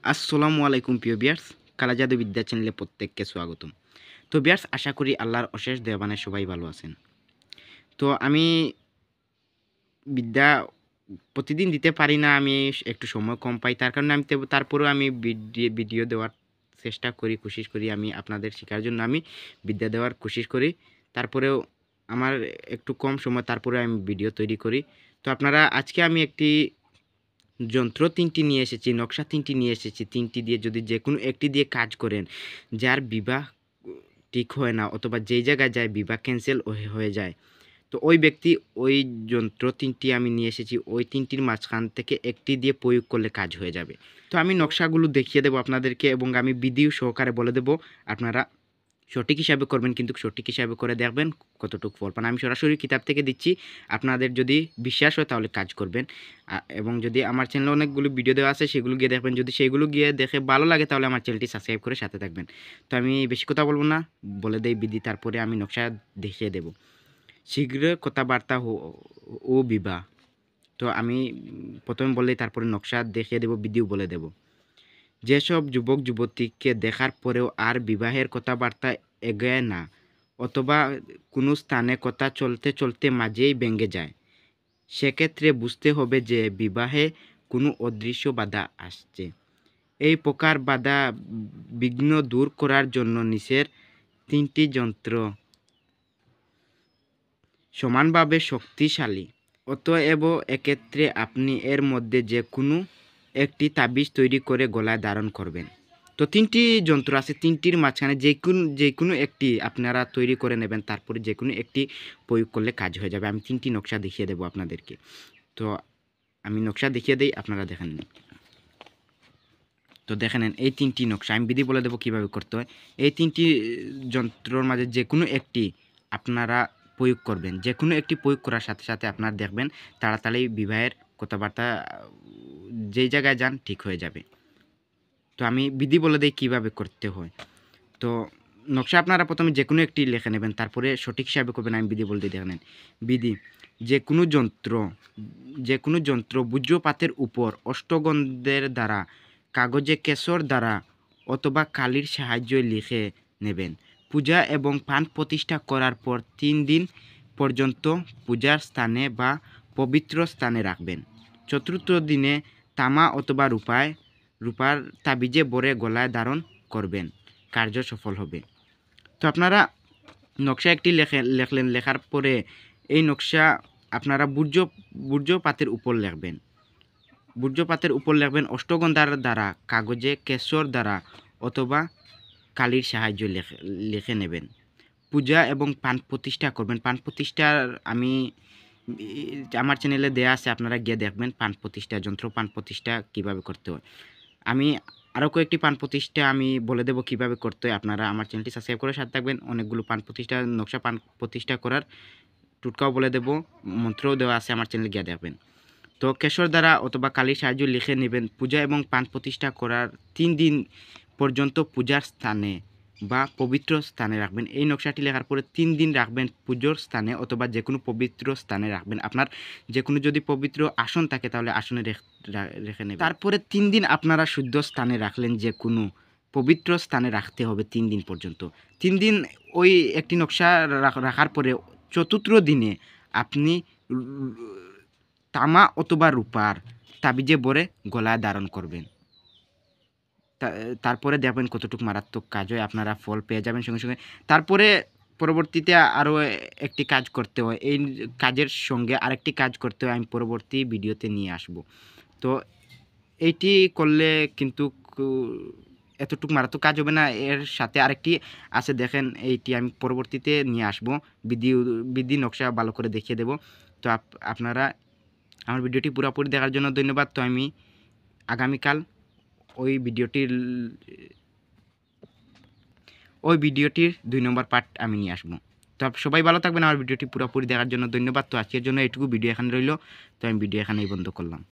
আসসালামু আলাইকুম প্রিয় বিয়ার্স, কালা জাদু বিদ্যা চ্যানেলে প্রত্যেককে স্বাগতম। তো বিয়ার্স, আশা করি আল্লাহর অশেষ দয়াবানে সবাই ভালো আছেন। তো আমি বিদ্যা প্রতিদিন দিতে পারি না, আমি একটু সময় কম পাই, তার কারণে আমি তারপরেও আমি ভিডিও দেওয়ার চেষ্টা করি, কোশিশ করি আমি আপনাদের শেখার জন্য আমি বিদ্যা দেওয়ার কোশিশ করি। তারপরেও আমার একটু কম সময়, তারপরে আমি ভিডিও তৈরি করি। তো আপনারা আজকে আমি একটি যন্ত্র ৩টি নিয়ে এসেছি, নকশা ৩টি নিয়ে এসেছি। ৩টি দিয়ে যদি যেকোনো একটি দিয়ে কাজ করেন, যার বিবাহ ঠিক হয় না অথবা যেই জায়গায় যায় বিবাহ ক্যানসেল হয়ে যায়, তো ওই ব্যক্তি ওই যন্ত্র ৩টি আমি নিয়ে এসেছি, ওই ৩টির মাঝখান থেকে একটি দিয়ে প্রয়োগ করলে কাজ হয়ে যাবে। তো আমি নকশাগুলো দেখিয়ে দেবো আপনাদেরকে এবং আমি ভিডিও সহকারে বলে দেবো। আপনারা সঠিক হিসাবে করবেন, কিন্তু সঠিক হিসাবে করে দেখবেন কতটুকু ফল পান। আমি সরাসরি কিতাব থেকে দিচ্ছি, আপনাদের যদি বিশ্বাস হয় তাহলে কাজ করবেন। এবং যদি আমার চ্যানেলে অনেকগুলো ভিডিও দেওয়া আছে সেগুলো গিয়ে দেখবেন, যদি সেইগুলো গিয়ে দেখে ভালো লাগে তাহলে আমার চ্যানেলটি সাবস্ক্রাইব করে সাথে থাকবেন। তো আমি বেশি কথা বলবো না, বলে দেই বিধি, তারপরে আমি নকশা দেখিয়ে দেব। শীঘ্র কথাবার্তা ও বিবাহ। তো আমি প্রথমে বললেই তারপরে নকশা দেখিয়ে দেব, বিধিও বলে দেব। যেসব যুবক যুবতীকে দেখার পরেও আর বিবাহের কথাবার্তা এগোয় না, অথবা কোনো স্থানে কথা চলতে চলতে মাঝেই ভেঙে যায়, সেক্ষেত্রে বুঝতে হবে যে বিবাহে কোনো অদৃশ্য বাধা আসছে। এই প্রকার বাধা বিঘ্ন দূর করার জন্য নিচের ৩টি যন্ত্র সমানভাবে শক্তিশালী। অতএব এক্ষেত্রে আপনি এর মধ্যে যে কোনো একটি তাবিজ তৈরি করে গলায় ধারণ করবেন। তো ৩টি যন্ত্র আছে, ৩টির মাঝখানে যে কোনো একটি আপনারা তৈরি করে নেবেন, তারপরে যে কোনো একটি প্রয়োগ করলে কাজ হয়ে যাবে। আমি ৩টি নকশা দেখিয়ে দেবো আপনাদেরকে। তো আমি নকশা দেখিয়ে দেই, আপনারা দেখেন নিন। তো দেখে নেন, এই ৩টি নকশা আমি বিধি বলে দেবো কীভাবে করতে হয়। এই 3টি যন্ত্রর মাঝে যে কোনো একটি আপনারা প্রয়োগ করবেন। যে কোনো একটি প্রয়োগ করার সাথে সাথে আপনারা দেখবেন তাড়াতাড়ি বিবাহের কথাবার্তা যেই জায়গায় যান ঠিক হয়ে যাবে। তো আমি বিধি বলে দিই কীভাবে করতে হয়। তো নকশা আপনারা প্রথমে যে কোনো একটি লিখে নেবেন, তারপরে সঠিক হিসাবে করবেন। আমি বিধি বলতে দেখে নেন। বিধি: যে কোনো যন্ত্র বজ্রপাতের উপর অষ্টগন্ধের দ্বারা, কাগজে কেশর দ্বারা অথবা কালির সাহায্যে লিখে নেবেন। পূজা এবং পান প্রতিষ্ঠা করার পর ৩ দিন পর্যন্ত পূজার স্থানে বা পবিত্র স্থানে রাখবেন। চতুর্থ দিনে তামা অথবা রূপার তাবিজে ভরে গলায় ধারণ করবেন, কার্য সফল হবে। তো আপনারা নকশা একটি লেখলেন, লেখার পরে এই নকশা আপনারা বূর্জপাতের উপর লিখবেন। বূর্জপাতের উপর লিখবেন অষ্টগন্ধার দ্বারা, কাগজে কেশর দ্বারা অথবা কালির সাহায্যে লিখে নেবেন। পূজা এবং পান প্রতিষ্ঠা করবেন। পান প্রতিষ্ঠার আমি আমার চ্যানেলে দেয়া আছে, আপনারা গিয়ে দেখবেন পান প্রতিষ্ঠা যন্ত্র, পান প্রতিষ্ঠা কীভাবে করতে হয়। আমি আরও কয়েকটি পান প্রতিষ্ঠা আমি বলে দেবো কীভাবে করতে হয়। আপনারা আমার চ্যানেলটি সাবস্ক্রাইব করে সাথে থাকবেন। অনেকগুলো পান প্রতিষ্ঠা নকশা পান প্রতিষ্ঠা করার টুটকাও বলে দেবো, মন্ত্রও দেওয়া আছে, আমার চ্যানেলে গিয়ে দেখবেন। তো কেশর দ্বারা অথবা কালির সাহায্য লিখে নেবেন। পূজা এবং পান প্রতিষ্ঠা করার ৩ দিন পর্যন্ত পূজার স্থানে বা পবিত্র স্থানে রাখবেন। এই নকশাটি লেখার পরে ৩ দিন রাখবেন পুজোর স্থানে অথবা যে কোনো পবিত্র স্থানে রাখবেন। আপনার যে কোনো যদি পবিত্র আসন থাকে তাহলে আসনে রেখে নেবেন। তারপরে ৩ দিন আপনারা শুদ্ধ স্থানে রাখলেন, যে কোনো পবিত্র স্থানে রাখতে হবে 3 দিন পর্যন্ত। 3 দিন ওই একটি নকশা রাখার পরে চতুর্থ দিনে আপনি তামা অথবা রূপার তাবিজে ভরে গলায় ধারণ করবেন। তারপরে দেখবেন কতটুকু মারাত্মক কাজ হয়, আপনারা ফল পেয়ে যাবেন সঙ্গে সঙ্গে। তারপরে পরবর্তীতে আরও একটি কাজ করতে হয়, এই কাজের সঙ্গে আরেকটি কাজ করতে হয়, আমি পরবর্তী ভিডিওতে নিয়ে আসব। তো এইটি করলে কিন্তু এতটুকু মারাত্মক কাজ হবে না, এর সাথে আরেকটি আছে, দেখেন এইটি আমি পরবর্তীতে নিয়ে আসব। বিধি নকশা ভালো করে দেখিয়ে দেব। তো আপনারা আমার ভিডিওটি পুরোপুরি দেখার জন্য ধন্যবাদ। তো আমি আগামীকাল ওই ভিডিওটির 2 নম্বর পার্ট আমি নিয়ে আসবো। তো সবাই ভালো থাকবেন। আমার ভিডিওটি পুরোপুরি দেখার জন্য ধন্যবাদ। তো আজকের জন্য এইটুকু, ভিডিও এখানে রইল। তো আমি ভিডিও এখানেই বন্ধ করলাম।